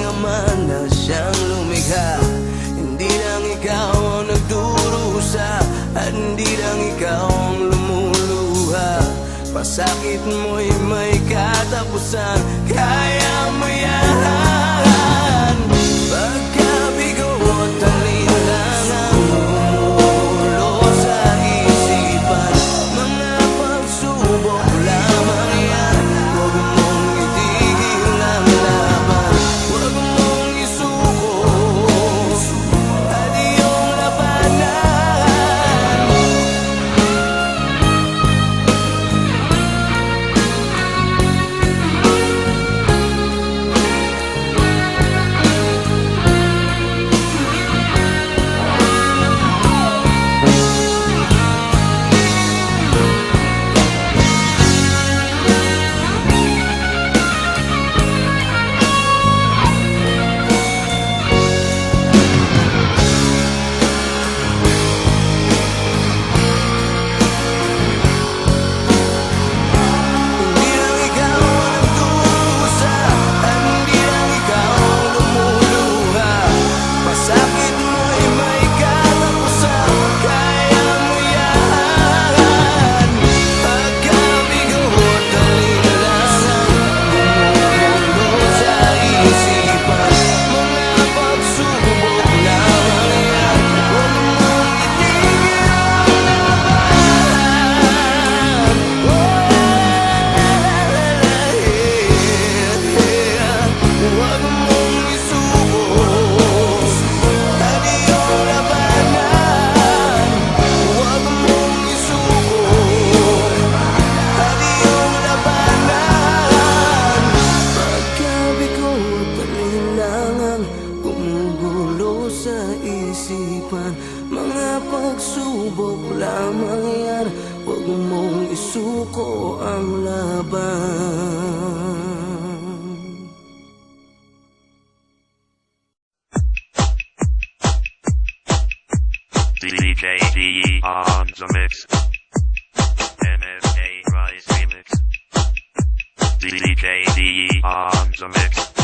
Ama na siyang lumikha. Hindi lang ikaw ang nagdurusa, at hindi lang ikaw ang lumuluha. Pasakit mo'y may katapusan, kaya mo yan. Pagkabigo at talinlang ang umuulo sa isipan, mga pagsubok lamang yan. Huwag mong itigil ang laban, huwag mong isuko at iyong labanan. Mga pagsubok lamang yan, huwag mong isuko ang laban. DJ DE on the mix. MFA Rise Remix. DJ DE on the mix.